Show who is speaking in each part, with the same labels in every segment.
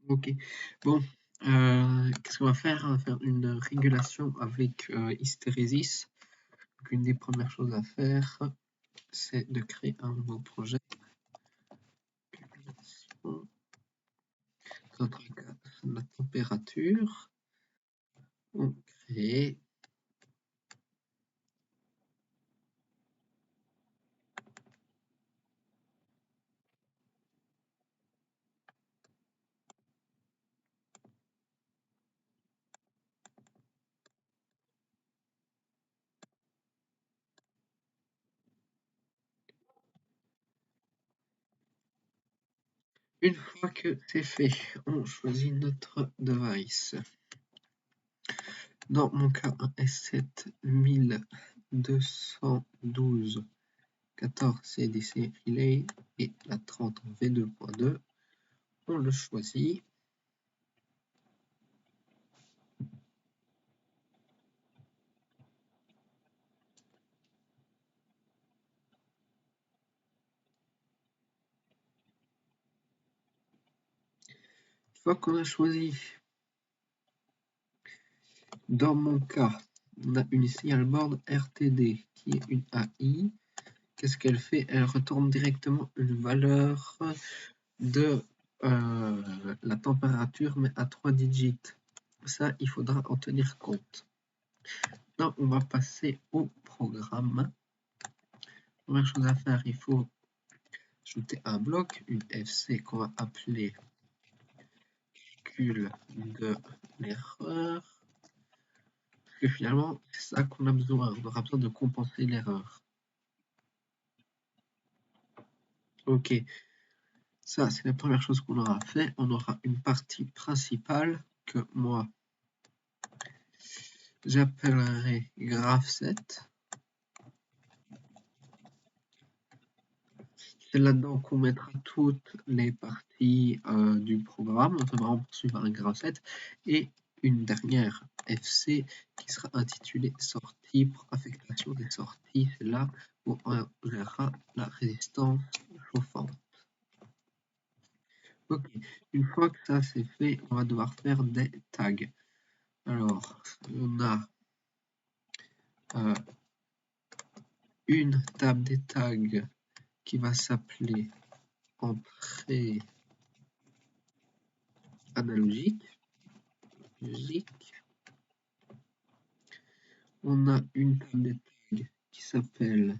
Speaker 1: Ok. Bon, qu'est-ce qu'on va faire? On va faire une régulation avec hystérésis. Donc, une des premières choses à faire, c'est de créer un nouveau projet. Régulation. Dans notre cas, la température. On crée. Une fois que c'est fait, on choisit notre device. Dans mon cas, un S7 1212 14 CDC Relay et la 30 en V2.2. On le choisit. Une fois qu'on a choisi, dans mon cas, on a une serial board RTD qui est une AI. Qu'est-ce qu'elle fait? Elle retourne directement une valeur de la température, mais à 3 digits. Ça, il faudra en tenir compte. Maintenant, on va passer au programme. Première chose à faire, il faut ajouter un bloc, une FC qu'on va appeler calcul de l'erreur. Parce que finalement, c'est ça qu'on a besoin. On aura besoin de compenser l'erreur. Ok, ça c'est la première chose qu'on aura fait. On aura une partie principale que moi j'appellerai graph7. C'est là-dedans qu'on mettra toutes les parties du programme, notamment poursuivre un graph7 et une dernière FC qui sera intitulée sortie pour affectation des sorties. C'est là où on gérera la résistance chauffante. Ok, une fois que ça c'est fait, on va devoir faire des tags. Alors, on a une table des tags qui va s'appeler entrée analogique. On a une table des tags qui s'appelle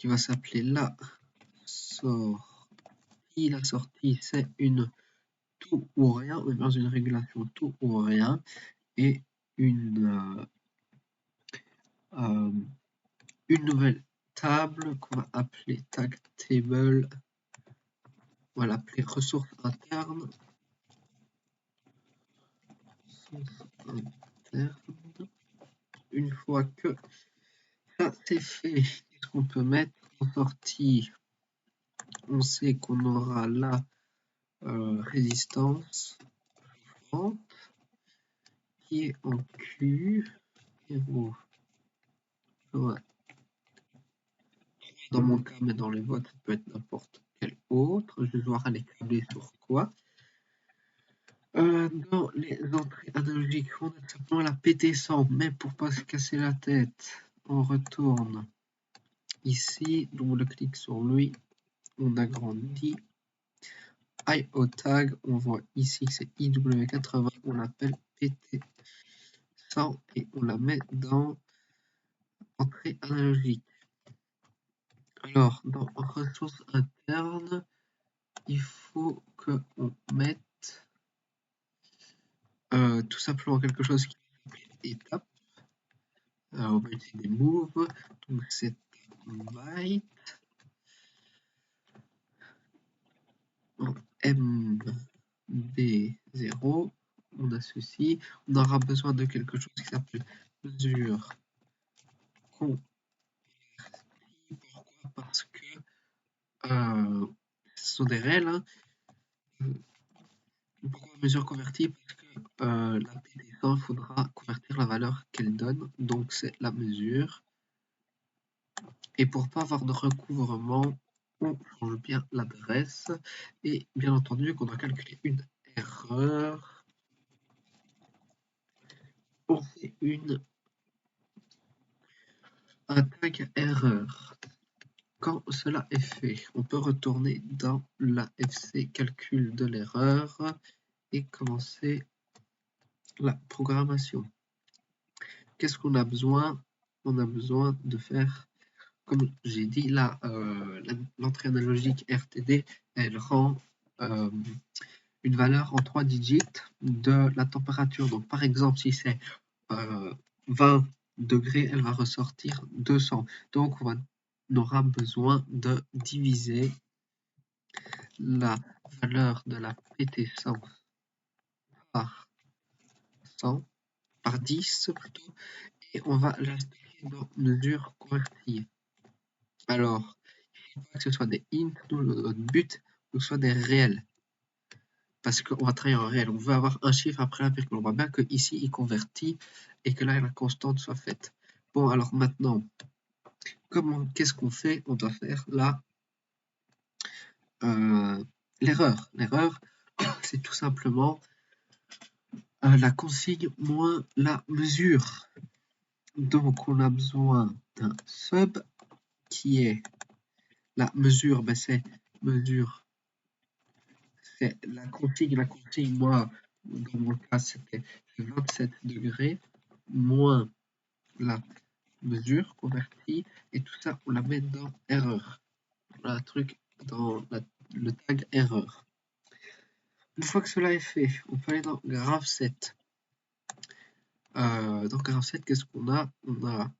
Speaker 1: va s'appeler la sortie. La sortie, c'est une tout ou rien, on est dans une régulation tout ou rien, et une nouvelle table qu'on va appeler tag table. On va l'appeler ressources internes. Une fois que ça c'est fait, qu'est-ce qu'on peut mettre en sortie? On sait qu'on aura la résistance qui est en Q. Ouais. Dans mon cas, mais dans les vôtres, ça peut être n'importe quel autre. Je vais devoir aller câbler sur quoi. Dans les entrées analogiques, on a simplement la PT100, mais pour pas se casser la tête, on retourne ici, double-clic sur lui, on agrandit. IO tag, on voit ici que c'est IW80, on l'appelle PT100 et on la met dans entrée analogique. Alors, dans ressources internes, il faut qu'on mette tout simplement quelque chose qui s'appelle étape. On va utiliser des moves, donc c'est byte en MB0. On a ceci. On aura besoin de quelque chose qui s'appelle mesure convertie. Pourquoi? Parce que ce sont des réels. Hein. Pourquoi mesure convertie? Parce que la PT100, il faudra convertir la valeur qu'elle donne, donc c'est la mesure. Et pour pas avoir de recouvrement, on change bien l'adresse et bien entendu qu'on doit calculer une erreur. On fait un tag erreur. Quand cela est fait, on peut retourner dans la FC calcul de l'erreur et commencer la programmation. Qu'est-ce qu'on a besoin? On a besoin de faire, comme j'ai dit, là, l'entrée analogique RTD, elle rend une valeur en 3 digits de la température. Donc, par exemple, si c'est 20 degrés, elle va ressortir 200. Donc, on aura besoin de diviser la valeur de la PT100 par 100, par 10 plutôt, et on va l'inscrire dans mesure convertie. Alors, il ne faut pas que ce soit des int, notre but, que ce soit des réels. Parce qu'on va travailler en réel, on veut avoir un chiffre après la virgule. On voit bien qu'ici, il convertit et que là, la constante soit faite. Bon, alors maintenant, qu'est-ce qu'on fait? On doit faire là l'erreur. L'erreur, c'est tout simplement la consigne moins la mesure. Donc, on a besoin d'un sub qui est la mesure, ben c'est mesure, c'est la consigne. La consigne, moi, dans mon cas, c'était 27 degrés moins la mesure convertie, et tout ça, on la met dans erreur. Voilà, truc dans le tag erreur. Une fois que cela est fait, on peut aller dans graph 7. Dans graph 7, qu'est-ce qu'on a? On a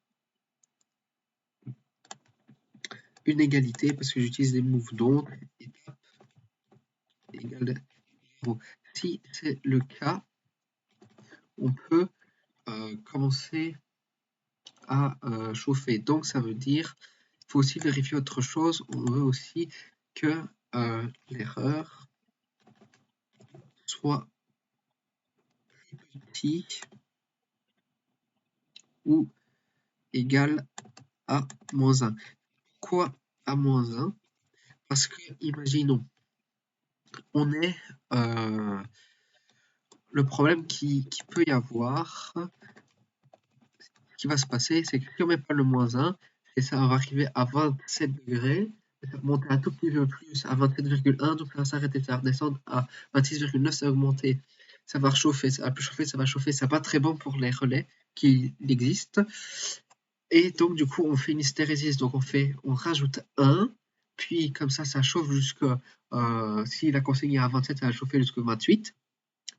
Speaker 1: une égalité, parce que j'utilise des moves donc, étape égale 0. Si c'est le cas, on peut commencer à chauffer. Donc ça veut dire, il faut aussi vérifier autre chose. On veut aussi que l'erreur soit plus petit ou égal à moins 1. Pourquoi à moins 1? Parce que, imaginons, on est le problème qui peut y avoir, ce qui va se passer, c'est que si on met pas le moins 1, et ça va arriver à 27 degrés, ça va monter un tout petit peu plus à 27,1, donc ça va s'arrêter, ça va redescendre à 26,9, ça va augmenter, ça va chauffer, ça va plus chauffer, ça va chauffer, c'est pas très bon pour les relais qui existent. Et donc du coup on fait une hystérésis, donc on rajoute 1, puis comme ça chauffe jusque, si la consigne est à 27, ça va chauffer jusqu'à 28.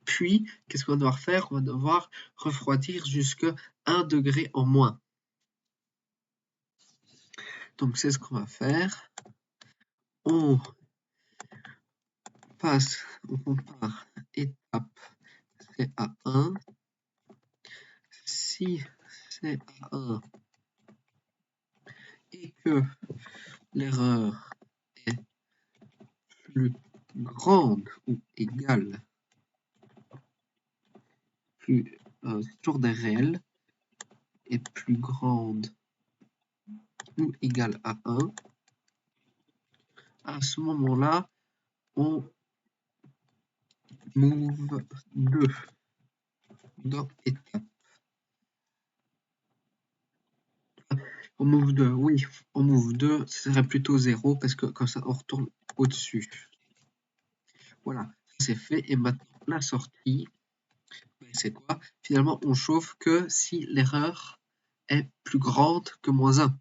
Speaker 1: Puis, qu'est-ce qu'on va devoir faire? On va devoir refroidir jusqu'à 1 degré en moins. Donc, c'est ce qu'on va faire. On compare étape, c'est à 1. Si c'est à 1 et que l'erreur est plus grande ou égale, c'est toujours des réels, est plus grande ou égale à 1, à ce moment-là, on move 2 dans étape. On move 2, oui, on move 2, ce serait plutôt 0 parce que comme ça on retourne au-dessus. Voilà, ça c'est fait. Et maintenant la sortie, c'est quoi? Finalement on chauffe que si l'erreur est plus grande que moins 1.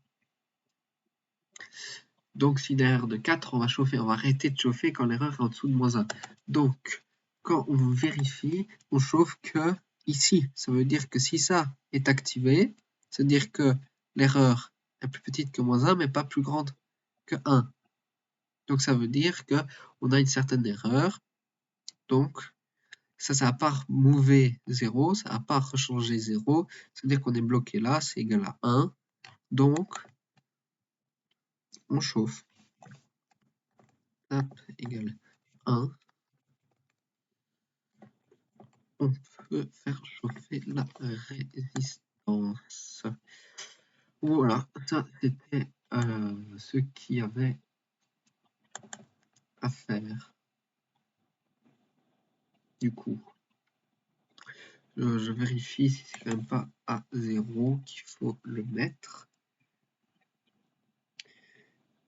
Speaker 1: Donc si l'erreur de 4, on va chauffer, on va arrêter de chauffer quand l'erreur est en dessous de moins 1. Donc quand on vérifie, on chauffe que ici. Ça veut dire que si ça est activé, c'est-à-dire que l'erreur est plus petite que moins 1, mais pas plus grande que 1. Donc ça veut dire qu'on a une certaine erreur. Donc ça n'a pas mové 0, ça n'a pas rechangé 0. C'est-à-dire qu'on est bloqué là, c'est égal à 1. Donc on chauffe. Tap égale 1. On peut faire chauffer la résistance. Voilà, ça c'était ce qu'il y avait à faire. Du coup, je vérifie si c'est quand même pas à 0 qu'il faut le mettre.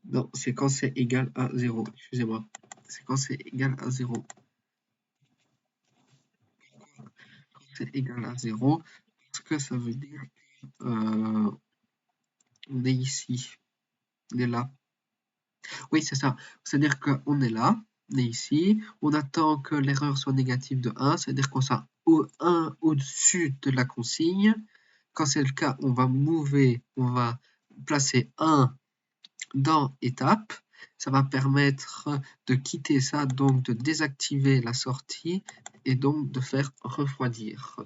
Speaker 1: Non, c'est quand c'est égal à 0. Excusez-moi. C'est quand c'est égal à 0. Quand c'est égal à 0, parce que ça veut dire on est ici. On est là. Oui, c'est ça. C'est-à-dire qu'on est là, on est ici, on attend que l'erreur soit négative de 1, c'est-à-dire qu'on soit 1 au-dessus de la consigne. Quand c'est le cas, on va placer 1 dans étape. Ça va permettre de quitter ça, donc de désactiver la sortie et donc de faire refroidir.